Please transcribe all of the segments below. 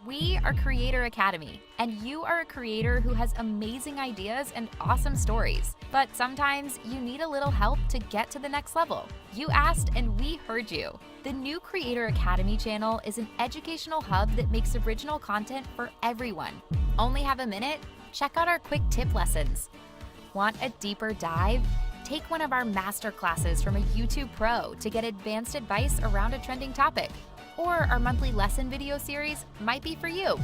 We are Creator Academy, and you are a creator who has amazing ideas and awesome stories. But sometimes you need a little help to get to the next level. You asked and we heard you. The new Creator Academy channel is an educational hub that makes original content for everyone. Only have a minute? Check out our quick tip lessons. Want a deeper dive? Take one of our master classes from a YouTube pro to get advanced advice around a trending topic. Or our monthly lesson video series might be for you.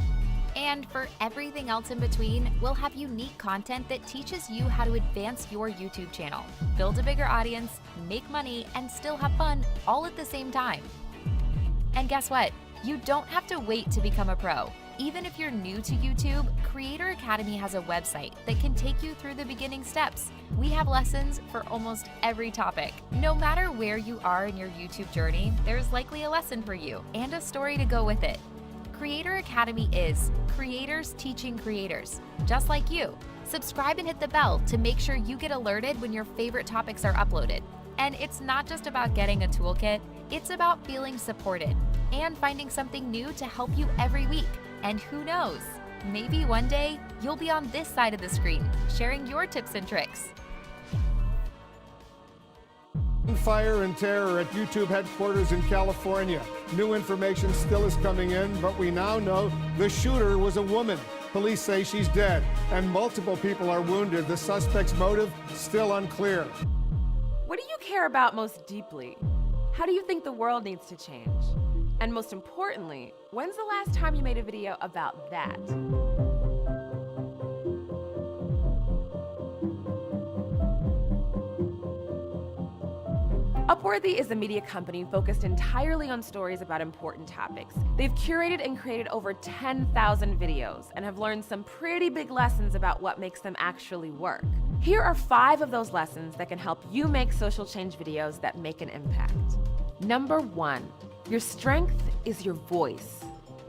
And for everything else in between, we'll have unique content that teaches you how to advance your YouTube channel, build a bigger audience, make money, and still have fun all at the same time. And guess what? You don't have to wait to become a pro. Even if you're new to YouTube, Creator Academy has a website that can take you through the beginning steps. We have lessons for almost every topic. No matter where you are in your YouTube journey, there's likely a lesson for you and a story to go with it. Creator Academy is creators teaching creators, just like you. Subscribe and hit the bell to make sure you get alerted when your favorite topics are uploaded. And it's not just about getting a toolkit, it's about feeling supported and finding something new to help you every week. And who knows, maybe one day you'll be on this side of the screen sharing your tips and tricks. Fire and terror at YouTube headquarters in California. New information still is coming in, but we now know the shooter was a woman. Police say she's dead, and multiple people are wounded. The suspect's motive still unclear. What do you care about most deeply? How do you think the world needs to change? And most importantly, when's the last time you made a video about that? Upworthy is a media company focused entirely on stories about important topics. They've curated and created over 10,000 videos and have learned some pretty big lessons about what makes them actually work. Here are 5 of those lessons that can help you make social change videos that make an impact. Number 1, your strength is your voice.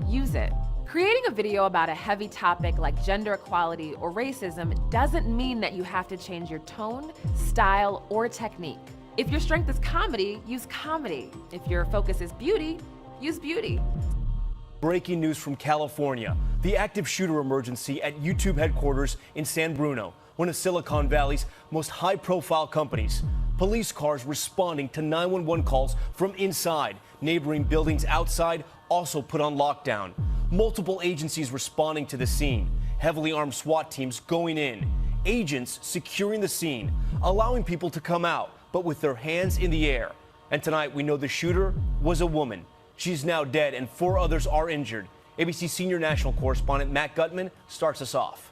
Use it. Creating a video about a heavy topic like gender equality or racism doesn't mean that you have to change your tone, style, or technique. If your strength is comedy, use comedy. If your focus is beauty, use beauty. Breaking news from California. The active shooter emergency at YouTube headquarters in San Bruno, one of Silicon Valley's most high-profile companies. Police cars responding to 911 calls from inside. Neighboring buildings outside also put on lockdown. Multiple agencies responding to the scene. Heavily armed SWAT teams going in. Agents securing the scene, allowing people to come out, but with their hands in the air. And tonight we know the shooter was a woman. She's now dead and 4 others are injured. ABC senior national correspondent Matt Gutman starts us off.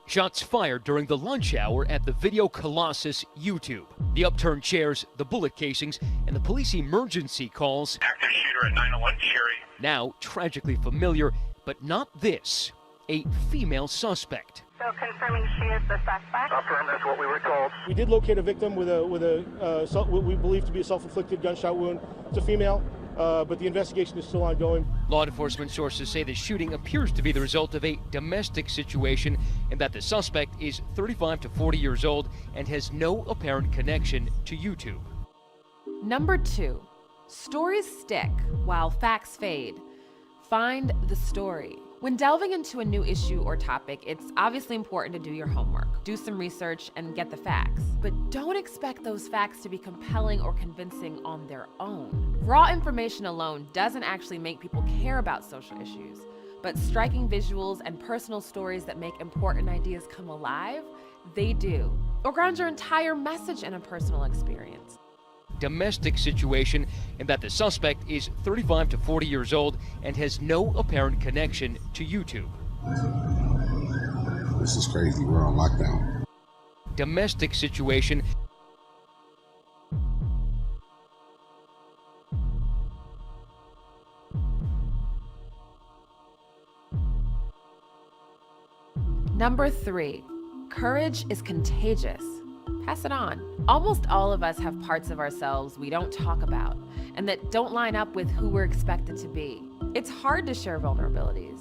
Shots fired during the lunch hour at the video colossus YouTube. The upturned chairs, the bullet casings, and the police emergency calls. Active shooter at 901 Cherry. Now tragically familiar, but not this. A female suspect. So confirming she is the suspect. Confirm, that's what we were told. We did locate a victim with what we believe to be a self-inflicted gunshot wound. It's a female, but the investigation is still ongoing. Law enforcement sources say the shooting appears to be the result of a domestic situation and that the suspect is 35 to 40 years old and has no apparent connection to YouTube. Number 2, stories stick while facts fade. Find the story. When delving into a new issue or topic, it's obviously important to do your homework, do some research, and get the facts. But don't expect those facts to be compelling or convincing on their own. Raw information alone doesn't actually make people care about social issues, but striking visuals and personal stories that make important ideas come alive, they do. Or ground your entire message in a personal experience. Domestic situation and that the suspect is 35 to 40 years old and has no apparent connection to YouTube. This is crazy. We're on lockdown. Domestic situation. Number 3, courage is contagious. Pass it on. Almost all of us have parts of ourselves we don't talk about and that don't line up with who we're expected to be. It's hard to share vulnerabilities,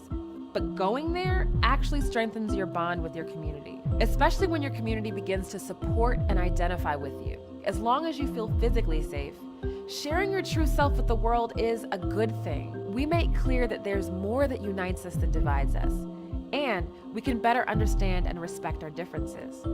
but going there actually strengthens your bond with your community, especially when your community begins to support and identify with you. As long as you feel physically safe, sharing your true self with the world is a good thing. We make clear that there's more that unites us than divides us, and we can better understand and respect our differences.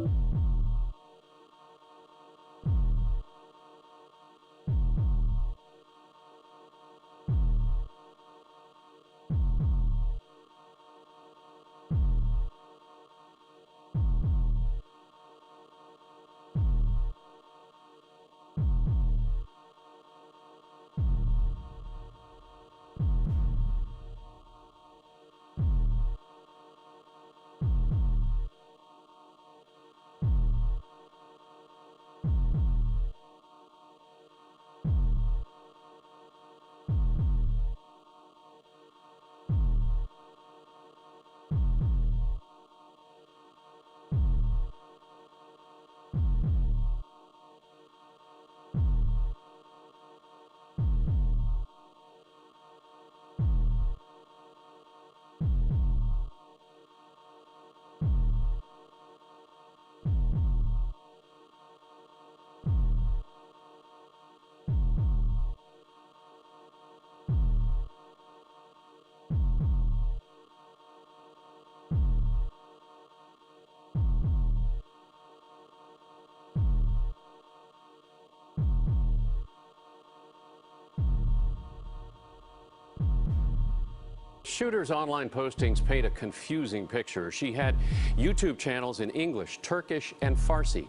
Shooter's online postings paint a confusing picture. She had YouTube channels in English, Turkish, and Farsi.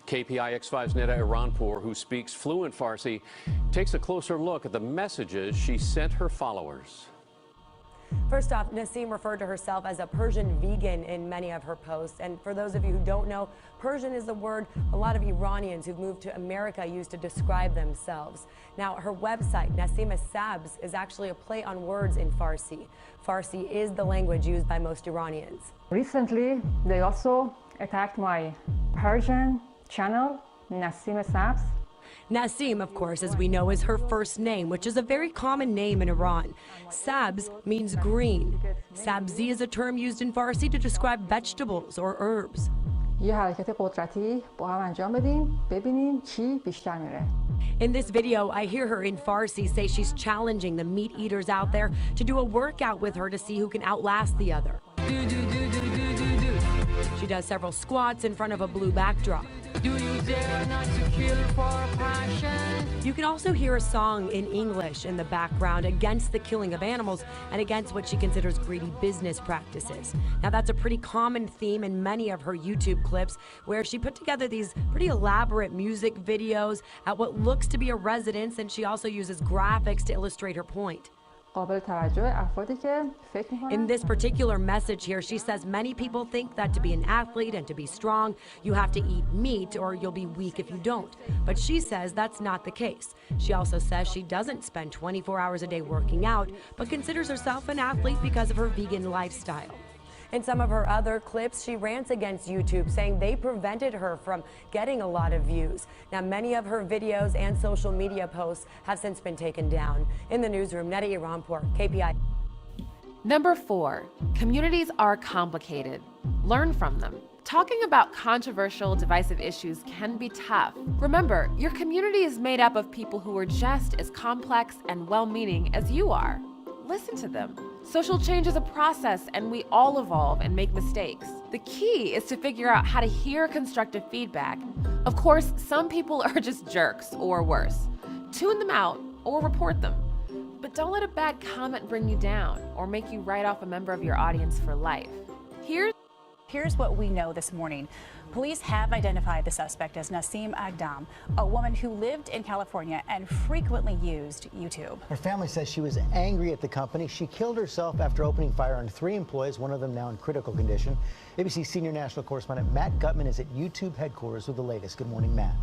KPIX5's Neda Iranpour, who speaks fluent Farsi, takes a closer look at the messages she sent her followers. First off, Nasim referred to herself as a Persian vegan in many of her posts. And for those of you who don't know, Persian is the word a lot of Iranians who've moved to America use to describe themselves. Now, her website, Nasim Sabs, is actually a play on words in Farsi. Farsi is the language used by most Iranians. Recently, they also attacked my Persian channel, Nasim Sabs. Nasim, of course, as we know, is her first name, which is a very common name in Iran. Sabz means green. Sabzi is a term used in Farsi to describe vegetables or herbs. In this video, I hear her in Farsi say she's challenging the meat eaters out there to do a workout with her to see who can outlast the other. She does several squats in front of a blue backdrop. Do you dare not to kill for passion? You can also hear a song in English in the background against the killing of animals and against what she considers greedy business practices. Now, that's a pretty common theme in many of her YouTube clips, where she put together these pretty elaborate music videos at what looks to be a residence, and she also uses graphics to illustrate her point. In this particular message here, she says many people think that to be an athlete and to be strong, you have to eat meat or you'll be weak if you don't. But she says that's not the case. She also says she doesn't spend 24 hours a day working out, but considers herself an athlete because of her vegan lifestyle. In some of her other clips, she rants against YouTube, saying they prevented her from getting a lot of views. Now, many of her videos and social media posts have since been taken down. In the newsroom, Neda Iranpour, KPI. Number 4, communities are complicated. Learn from them. Talking about controversial, divisive issues can be tough. Remember, your community is made up of people who are just as complex and well-meaning as you are. Listen to them. Social change is a process, and we all evolve and make mistakes. The key is to figure out how to hear constructive feedback. Of course, some people are just jerks or worse. Tune them out or report them. But don't let a bad comment bring you down or make you write off a member of your audience for life. Here's what we know this morning. Police have identified the suspect as Nasim Aghdam, a woman who lived in California and frequently used YouTube. Her family says she was angry at the company. She killed herself after opening fire on 3 employees, one of them now in critical condition. ABC senior national correspondent Matt Gutman is at YouTube headquarters with the latest. Good morning, Matt.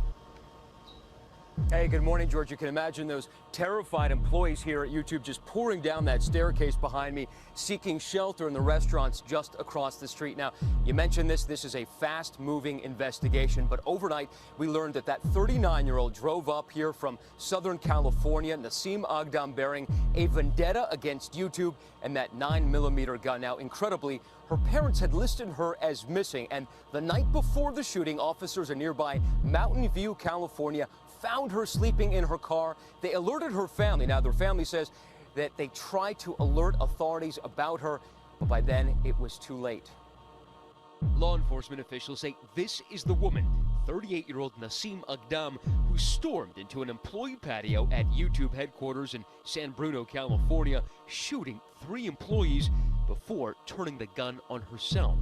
Hey, good morning, George. You can imagine those terrified employees here at YouTube just pouring down that staircase behind me, seeking shelter in the restaurants just across the street. Now, you mentioned this is a fast-moving investigation, but overnight we learned that 39-year-old drove up here from Southern California, Nasim Aghdam, bearing a vendetta against YouTube and that 9mm gun. Now, incredibly, her parents had listed her as missing, and the night before the shooting, officers in nearby Mountain View, California, found her sleeping in her car. They alerted her family. Now, their family says that they tried to alert authorities about her, but by then it was too late. Law enforcement officials say this is the woman, 38-year-old Nasim Aghdam, who stormed into an employee patio at YouTube headquarters in San Bruno, California, shooting 3 employees before turning the gun on herself.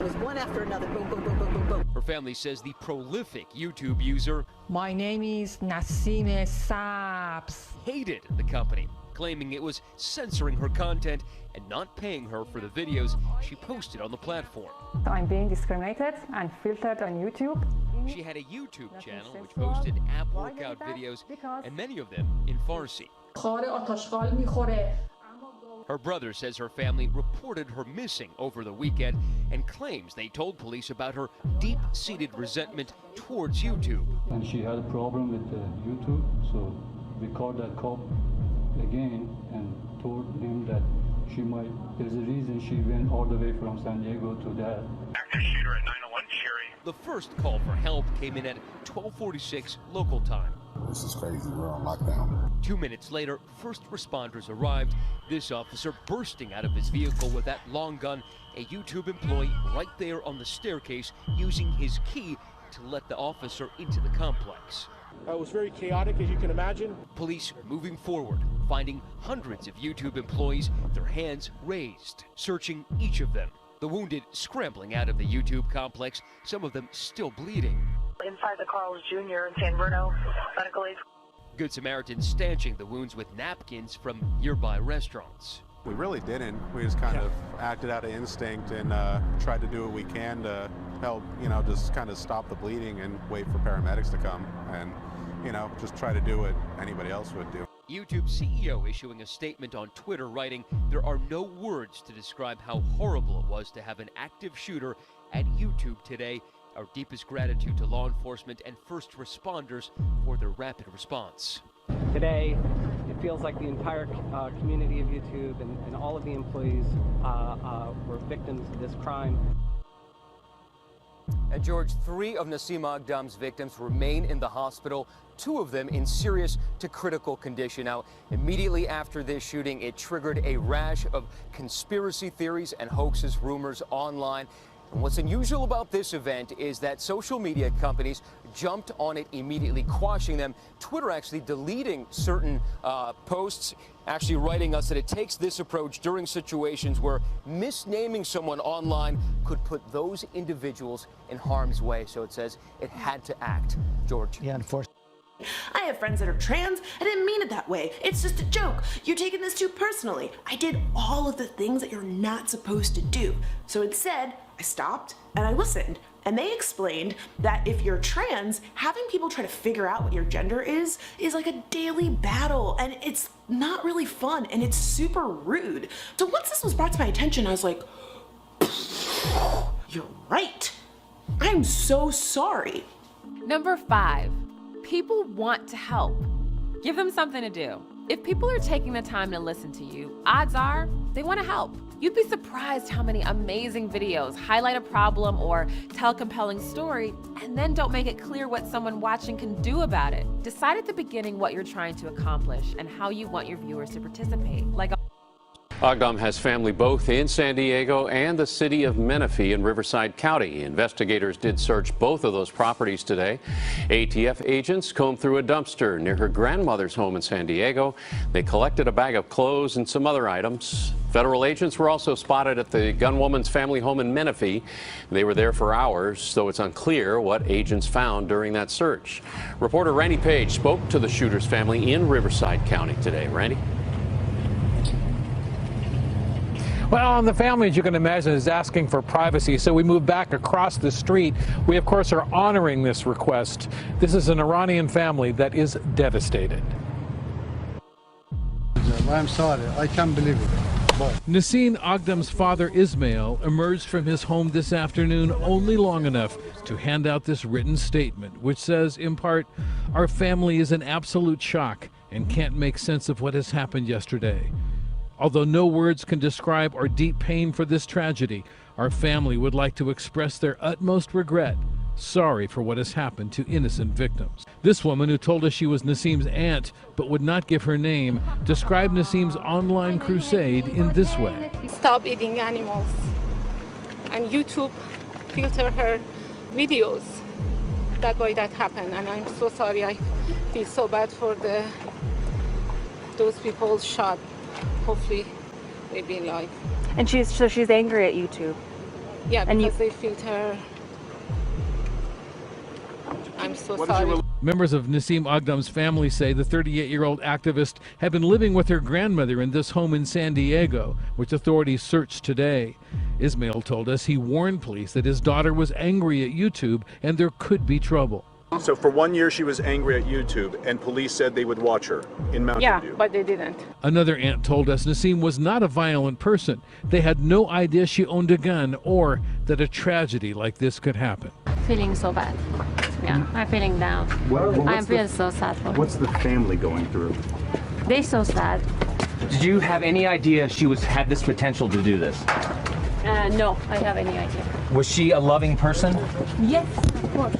It was one after another, boom, boom, boom, boom, boom, boom. Her family says the prolific YouTube user, My name is Nasim Sabs, hated the company, claiming it was censoring her content and not paying her for the videos she posted on the platform. I'm being discriminated and filtered on YouTube. She had a YouTube channel which posted ab workout videos, and many of them in Farsi. Her brother says her family reported her missing over the weekend and claims they told police about her deep-seated resentment towards YouTube. And she had a problem with YouTube, so we called that cop again and told him that there's a reason she went all the way from San Diego to that. Active shooter at 901 Cherry. The first call for help came in at 12:46 local time. This is crazy. We're on lockdown. 2 minutes later, first responders arrived. This officer bursting out of his vehicle with that long gun, a YouTube employee right there on the staircase using his key to let the officer into the complex. It was very chaotic, as you can imagine. Police moving forward, finding hundreds of YouTube employees, their hands raised, searching each of them. The wounded scrambling out of the YouTube complex, some of them still bleeding. Inside the Carl's Jr. in San Bruno, medical aid. Good Samaritans stanching the wounds with napkins from nearby restaurants. We really didn't. We just kind of acted out of instinct and tried to do what we can to help, just kind of stop the bleeding and wait for paramedics to come and, just try to do what anybody else would do. YouTube CEO issuing a statement on Twitter writing, "There are no words to describe how horrible it was to have an active shooter at YouTube today. Our deepest gratitude to law enforcement and first responders for their rapid response." Today, it feels like the entire community of YouTube and all of the employees were victims of this crime. And George, 3 of Nasim Aghdam's victims remain in the hospital, 2 of them in serious to critical condition. Now, immediately after this shooting, it triggered a rash of conspiracy theories and hoaxes, rumors online. And what's unusual about this event is that social media companies jumped on it immediately, quashing them. Twitter actually deleting certain posts, actually writing us that it takes this approach during situations where misnaming someone online could put those individuals in harm's way. So it says it had to act. George. Yeah, unfortunately. I have friends that are trans. I didn't mean it that way. It's just a joke. You're taking this too personally. I did all of the things that you're not supposed to do. So instead, I stopped and I listened. And they explained that if you're trans, having people try to figure out what your gender is like a daily battle. And it's not really fun and it's super rude. So once this was brought to my attention, I was like, you're right. I'm so sorry. Number 5. People want to help. Give them something to do. If people are taking the time to listen to you, odds are they want to help. You'd be surprised how many amazing videos highlight a problem or tell a compelling story and then don't make it clear what someone watching can do about it. Decide at the beginning what you're trying to accomplish and how you want your viewers to participate. Aghdam has family both in San Diego and the city of Menifee in Riverside County. Investigators did search both of those properties today. ATF agents combed through a dumpster near her grandmother's home in San Diego. They collected a bag of clothes and some other items. Federal agents were also spotted at the gunwoman's family home in Menifee. They were there for hours, though it's unclear what agents found during that search. Reporter Randy Page spoke to the shooter's family in Riverside County today. Randy? Well, and the family, as you can imagine, is asking for privacy, so we move back across the street. We, of course, are honoring this request. This is an Iranian family that is devastated. I'm sorry, I can't believe it. Nasim Aghdam's father, Ismail, emerged from his home this afternoon only long enough to hand out this written statement, which says, in part, our family is in absolute shock and can't make sense of what has happened yesterday. Although no words can describe our deep pain for this tragedy, our family would like to express their utmost regret, sorry for what has happened to innocent victims. This woman, who told us she was Nasim's aunt but would not give her name, described Nasim's online crusade in this way. Stop eating animals. And YouTube filter her videos. That way that happened, and I'm so sorry. I feel so bad for those people shot. Hopefully they'll be alive. And she's angry at YouTube. Yeah, because they filter. I'm so sorry. Members of Nasim Aghdam's family say the 38-year-old activist had been living with her grandmother in this home in San Diego, which authorities searched today. Ismail told us he warned police that his daughter was angry at YouTube and there could be trouble. So for 1 year she was angry at YouTube, and police said they would watch her in Mountain View. Yeah, but they didn't. Another aunt told us Nasim was not a violent person. They had no idea she owned a gun or that a tragedy like this could happen. Feeling so bad. Yeah, I'm feeling down. I'm feeling so sad for her. What's the family going through? They're so sad. Did you have any idea she had this potential to do this? No, I have any idea. Was she a loving person? Yes, of course.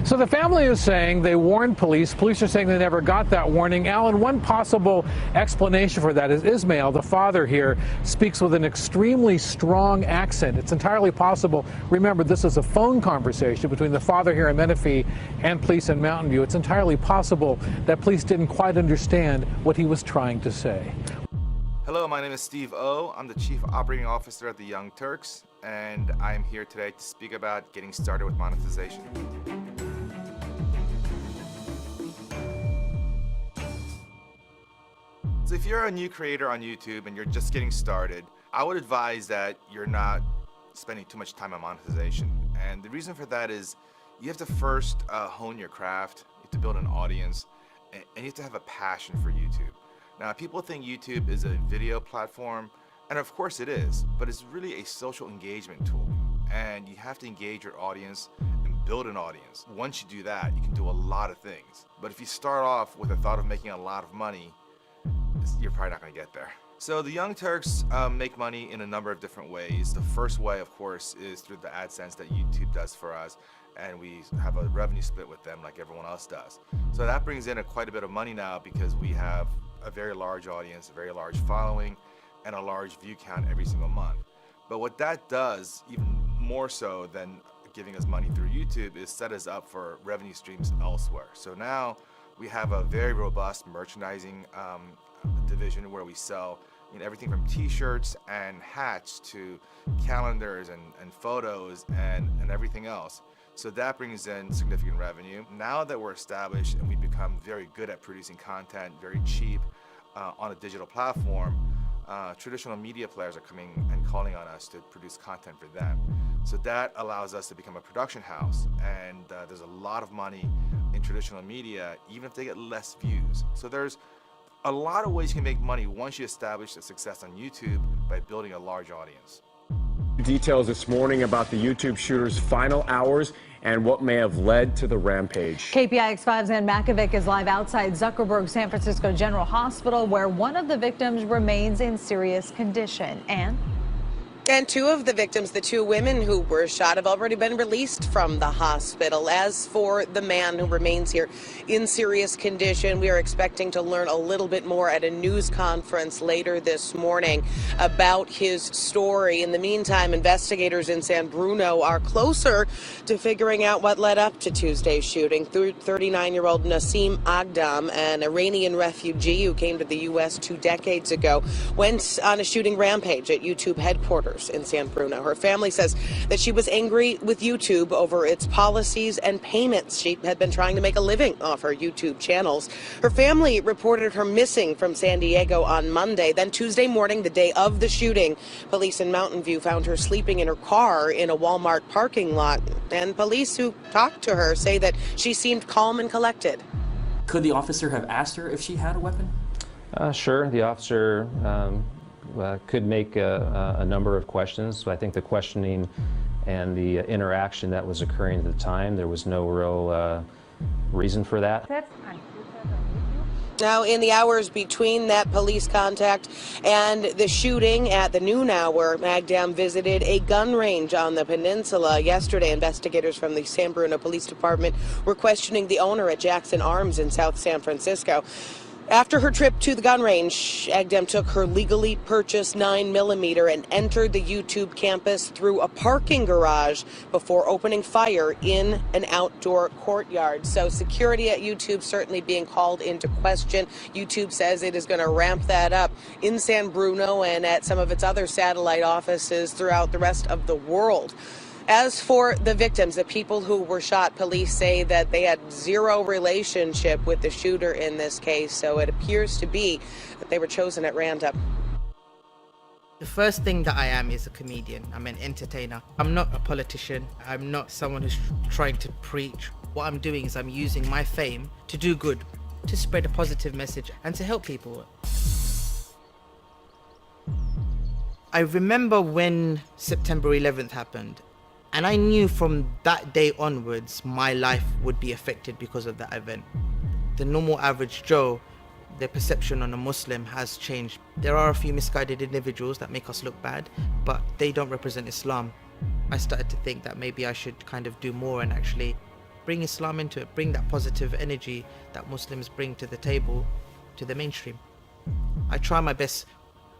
So the family is saying they warned police. Police are saying they never got that warning. Alan, one possible explanation for that is Ismail, the father here, speaks with an extremely strong accent. It's entirely possible. Remember, this is a phone conversation between the father here in Menifee and police in Mountain View. It's entirely possible that police didn't quite understand what he was trying to say. Hello, my name is Steve O. I'm the Chief Operating Officer at the Young Turks, and I'm here today to speak about getting started with monetization. So if you're a new creator on YouTube and you're just getting started, I would advise that you're not spending too much time on monetization. And the reason for that is you have to first hone your craft, you have to build an audience, and you have to have a passion for YouTube. Now, people think YouTube is a video platform, and of course it is, but it's really a social engagement tool. And you have to engage your audience and build an audience. Once you do that, you can do a lot of things. But if you start off with the thought of making a lot of money, you're probably not going to get there. So the Young Turks make money in a number of different ways. The first way, of course, is through the AdSense that YouTube does for us, and we have a revenue split with them like everyone else does. So that brings in quite a bit of money now because we have a very large audience, a very large following, and a large view count every single month. But what that does, even more so than giving us money through YouTube, is set us up for revenue streams elsewhere. So now we have a very robust merchandising division where we sell everything from t-shirts and hats to calendars and photos and everything else. So that brings in significant revenue. Now that we're established and we've become very good at producing content, very cheap on a digital platform, traditional media players are coming and calling on us to produce content for them. So that allows us to become a production house, and there's a lot of money in traditional media, even if they get less views. So there's a lot of ways you can make money once you establish a success on YouTube by building a large audience. Details this morning about the YouTube shooter's final hours and what may have led to the rampage. KPIX5's Ann Makovic is live outside Zuckerberg San Francisco General Hospital, where one of the victims remains in serious condition. And two of the victims, the two women who were shot, have already been released from the hospital. As for the man who remains here in serious condition, we are expecting to learn a little bit more at a news conference later this morning about his story. In the meantime, investigators in San Bruno are closer to figuring out what led up to Tuesday's shooting. 39-year-old Nasim Aghdam, an Iranian refugee who came to the U.S. 2 decades ago, went on a shooting rampage at YouTube headquarters shooters in San Bruno. Her family says that she was angry with YouTube over its policies and payments. She had been trying to make a living off her YouTube channels. Her family reported her missing from San Diego on Monday. Then Tuesday morning, the day of the shooting, police in Mountain View found her sleeping in her car in a Walmart parking lot. And police who talked to her say that she seemed calm and collected. Could the officer have asked her if she had a weapon? Sure, the officer could make a number of questions. I think the questioning and the interaction that was occurring at the time, there was no real reason for that. Now, in the hours between that police contact and the shooting at the noon hour, Aghdam visited a gun range on the peninsula. Yesterday, investigators from the San Bruno Police Department were questioning the owner at Jackson Arms in South San Francisco. After her trip to the gun range, Aghdam took her legally purchased 9mm and entered the YouTube campus through a parking garage before opening fire in an outdoor courtyard. So security at YouTube certainly being called into question. YouTube says it is going to ramp that up in San Bruno and at some of its other satellite offices throughout the rest of the world. As for the victims, the people who were shot, police say that they had zero relationship with the shooter in this case, so it appears to be that they were chosen at random. The first thing that I am is a comedian. I'm an entertainer. I'm not a politician. I'm not someone who's trying to preach. What I'm doing is I'm using my fame to do good, to spread a positive message and to help people. I remember when September 11th happened. And I knew from that day onwards, my life would be affected because of that event. The normal average Joe, their perception on a Muslim has changed. There are a few misguided individuals that make us look bad, but they don't represent Islam. I started to think that maybe I should kind of do more and actually bring Islam into it, bring that positive energy that Muslims bring to the table, to the mainstream. I try my best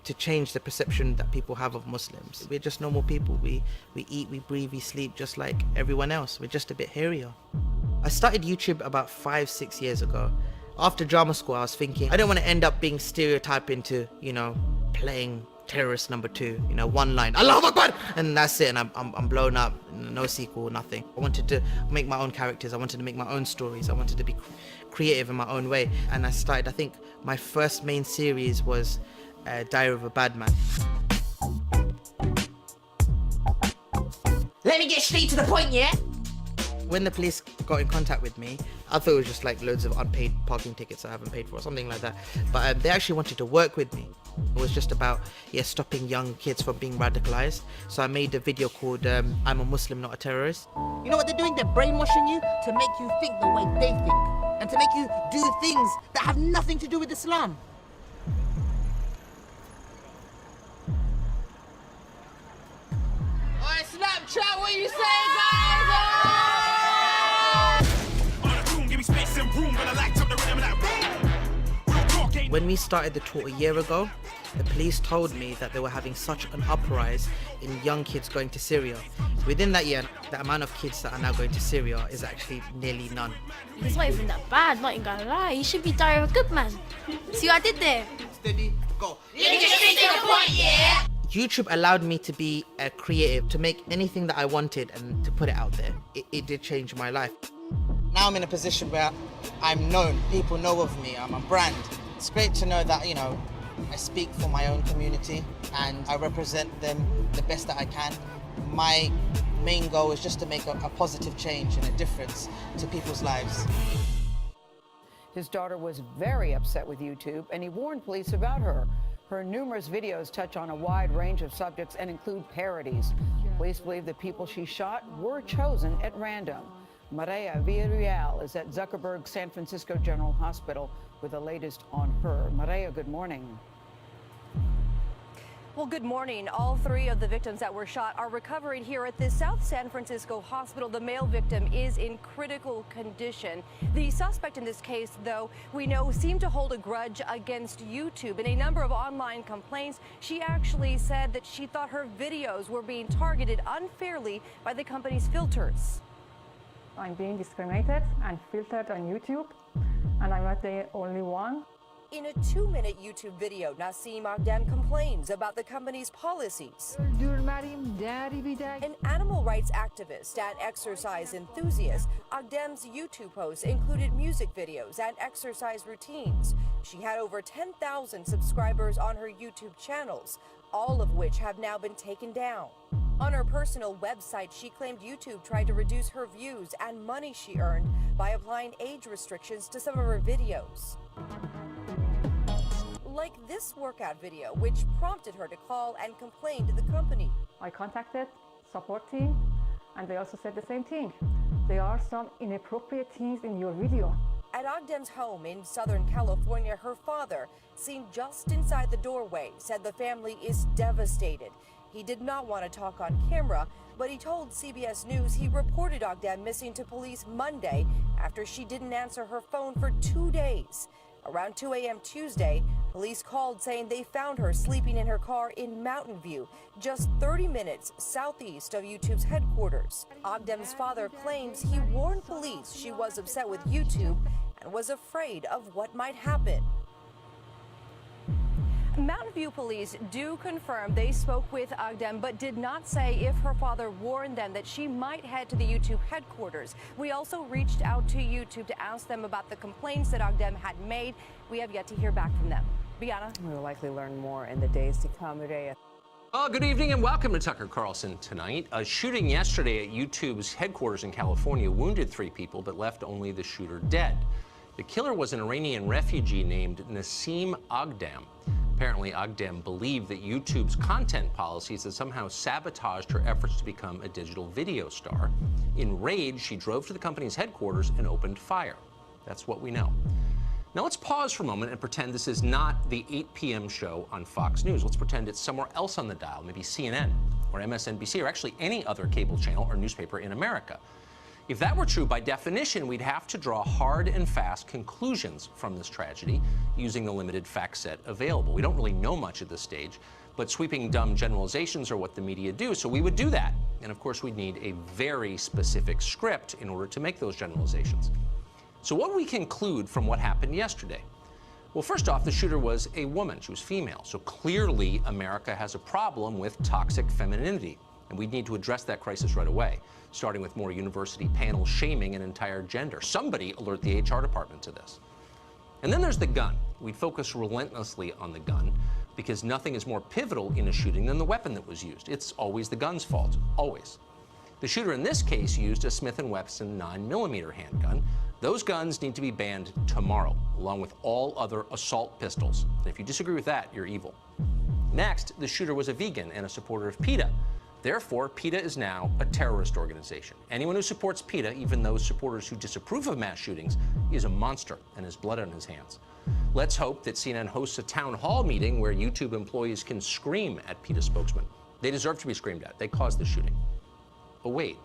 to change the perception that people have of Muslims. We're just normal people. We eat, we breathe, we sleep just like everyone else. We're just a bit hairier. I started YouTube about 5-6 years ago. After drama school, I was thinking, I don't want to end up being stereotyped into, playing terrorist number 2, one line, Allahu Akbar, and that's it, and I'm blown up, no sequel, nothing. I wanted to make my own characters. I wanted to make my own stories. I wanted to be creative in my own way. And I think my first main series was Diary of a Bad Man. Let me get straight to the point, yeah? When the police got in contact with me, I thought it was just like loads of unpaid parking tickets I haven't paid for or something like that. But they actually wanted to work with me. It was just about stopping young kids from being radicalized. So I made a video called I'm a Muslim, not a terrorist. You know what they're doing? They're brainwashing you to make you think the way they think. And to make you do things that have nothing to do with Islam. Alright, Snapchat, what you say, guys? When we started the tour a year ago, the police told me that they were having such an uprise in young kids going to Syria. Within that year, the amount of kids that are now going to Syria is actually nearly none. It's not even that bad, not even gonna lie. You should be Diary of a Good Man. See what I did there? Steady, go. Let me get straight to the point, yeah? YouTube allowed me to be a creative, to make anything that I wanted and to put it out there. It did change my life. Now I'm in a position where I'm known. People know of me. I'm a brand. It's great to know that, I speak for my own community and I represent them the best that I can. My main goal is just to make a positive change and a difference to people's lives. His daughter was very upset with YouTube and he warned police about her. Her numerous videos touch on a wide range of subjects and include parodies. Police believe the people she shot were chosen at random. Maria Villarreal is at Zuckerberg San Francisco General Hospital with the latest on her. Maria, good morning. Well, good morning. All 3 of the victims that were shot are recovering here at the South San Francisco hospital. The male victim is in critical condition. The suspect in this case, though, we know seemed to hold a grudge against YouTube. In a number of online complaints, she actually said that she thought her videos were being targeted unfairly by the company's filters. I'm being discriminated and filtered on YouTube, and I'm not the only one. In a 2-minute YouTube video, Nasim Aghdam complains about the company's policies. An animal rights activist and exercise enthusiast, Aghdam's YouTube posts included music videos and exercise routines. She had over 10,000 subscribers on her YouTube channels, all of which have now been taken down. On her personal website, she claimed YouTube tried to reduce her views and money she earned by applying age restrictions to some of her videos. Like this workout video, which prompted her to call and complain to the company. I contacted support team, and they also said the same thing. There are some inappropriate things in your video. At Aghdam's home in Southern California, her father, seen just inside the doorway, said the family is devastated. He did not want to talk on camera, but he told CBS News he reported Aghdam missing to police Monday after she didn't answer her phone for 2 days. Around 2 a.m. Tuesday, police called saying they found her sleeping in her car in Mountain View, just 30 minutes southeast of YouTube's headquarters. Aghdam's father claims he warned police she was upset with YouTube and was afraid of what might happen. Mountain View police do confirm they spoke with Aghdam, but did not say if her father warned them that she might head to the YouTube headquarters. We also reached out to YouTube to ask them about the complaints that Aghdam had made. We have yet to hear back from them. Bianna? We'll likely learn more in the days to come today. Well, good evening and welcome to Tucker Carlson Tonight. A shooting yesterday at YouTube's headquarters in California wounded 3 people, but left only the shooter dead. The killer was an Iranian refugee named Nasim Aghdam. Apparently, Aghdam believed that YouTube's content policies had somehow sabotaged her efforts to become a digital video star. Enraged, she drove to the company's headquarters and opened fire. That's what we know. Now let's pause for a moment and pretend this is not the 8 p.m. show on Fox News. Let's pretend it's somewhere else on the dial, maybe CNN or MSNBC or actually any other cable channel or newspaper in America. If that were true, by definition, we'd have to draw hard and fast conclusions from this tragedy using the limited fact set available. We don't really know much at this stage, but sweeping dumb generalizations are what the media do, so we would do that. And of course, we'd need a very specific script in order to make those generalizations. So what do we conclude from what happened yesterday? Well, first off, the shooter was a woman. She was female. So clearly, America has a problem with toxic femininity. And we need to address that crisis right away, starting with more university panel shaming an entire gender. Somebody alert the HR department to this. And then there's the gun. We'd focus relentlessly on the gun because nothing is more pivotal in a shooting than the weapon that was used. It's always the gun's fault, always. The shooter in this case used a Smith & Wesson 9mm handgun. Those guns need to be banned tomorrow, along with all other assault pistols. And if you disagree with that, you're evil. Next, the shooter was a vegan and a supporter of PETA. Therefore, PETA is now a terrorist organization. Anyone who supports PETA, even those supporters who disapprove of mass shootings, is a monster and has blood on his hands. Let's hope that CNN hosts a town hall meeting where YouTube employees can scream at PETA spokesmen. They deserve to be screamed at. They caused the shooting. But wait,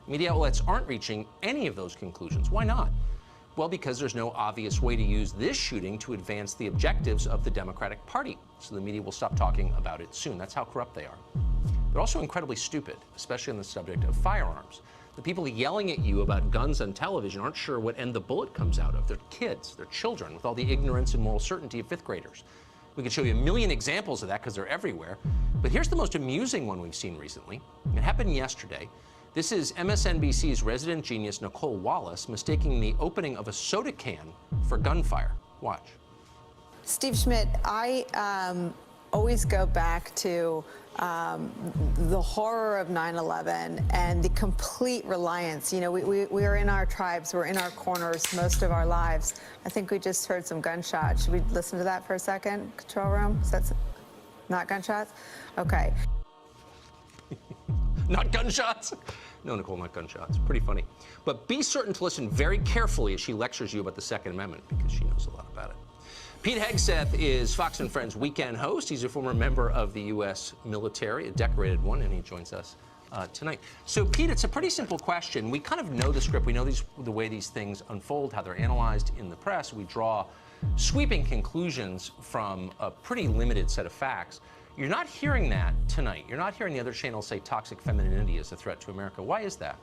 media outlets aren't reaching any of those conclusions. Why not? Well, because there's no obvious way to use this shooting to advance the objectives of the Democratic Party. So the media will stop talking about it soon. That's how corrupt they are. They're also incredibly stupid, especially on the subject of firearms. The people yelling at you about guns on television aren't sure what end the bullet comes out of. They're kids, they're children, with all the ignorance and moral certainty of 5th graders. We could show you a million examples of that because they're everywhere. But here's the most amusing one we've seen recently. It happened yesterday. This is MSNBC's resident genius, Nicole Wallace, mistaking the opening of a soda can for gunfire. Watch. Steve Schmidt, I always go back to the horror of 9/11 and the complete reliance. You know, we are in our tribes, we're in our corners most of our lives. I think we just heard some gunshots. Should we listen to that for a second, control room? Is that not gunshots? Okay. Not gunshots? No, Nicole, not gunshots. Pretty funny. But be certain to listen very carefully as she lectures you about the Second Amendment, because she knows a lot about it. Pete Hegseth is Fox & Friends weekend host. He's a former member of the U.S. military, a decorated one, and he joins us tonight. So, Pete, it's a pretty simple question. We kind of know the script. We know the way these things unfold, how they're analyzed in the press. We draw sweeping conclusions from a pretty limited set of facts. You're not hearing that tonight. You're not hearing the other channels say toxic femininity is a threat to America. Why is that?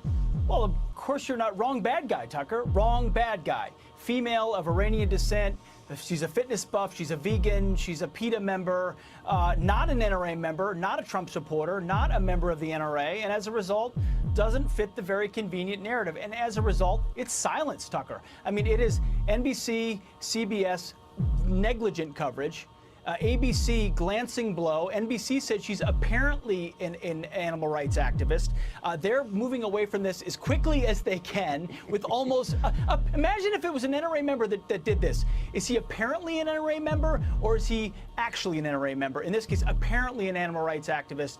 Well, of course you're not. Wrong bad guy, Tucker. Wrong bad guy. Female of Iranian descent. She's a fitness buff. She's a vegan. She's a PETA member. Not an NRA member. Not a Trump supporter. Not a member of the NRA. And as a result, doesn't fit the very convenient narrative. And as a result, it's silence, Tucker. I mean, it is NBC, CBS, negligent coverage. ABC, glancing blow. NBC said she's apparently an animal rights activist. They're moving away from this as quickly as they can with almost, imagine if it was an NRA member that did this. Is he apparently an NRA member or is he actually an NRA member? In this case, apparently an animal rights activist,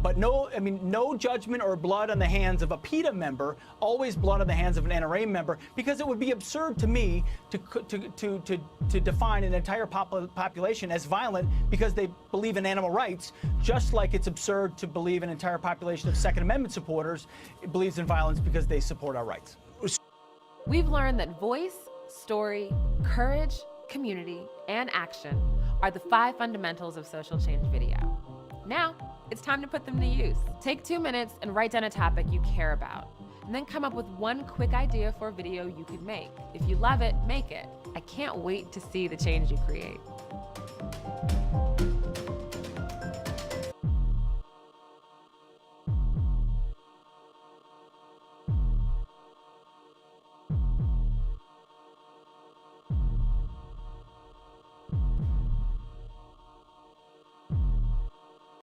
but no judgment or blood on the hands of a PETA member, always blood on the hands of an NRA member, because it would be absurd to me to define an entire population as violent because they believe in animal rights, just like it's absurd to believe an entire population of Second Amendment supporters believes in violence because they support our rights. We've learned that voice, story, courage, community, and action are the 5 fundamentals of social change video. Now, it's time to put them to use. Take 2 minutes and write down a topic you care about, and then come up with one quick idea for a video you could make. If you love it, make it. I can't wait to see the change you create.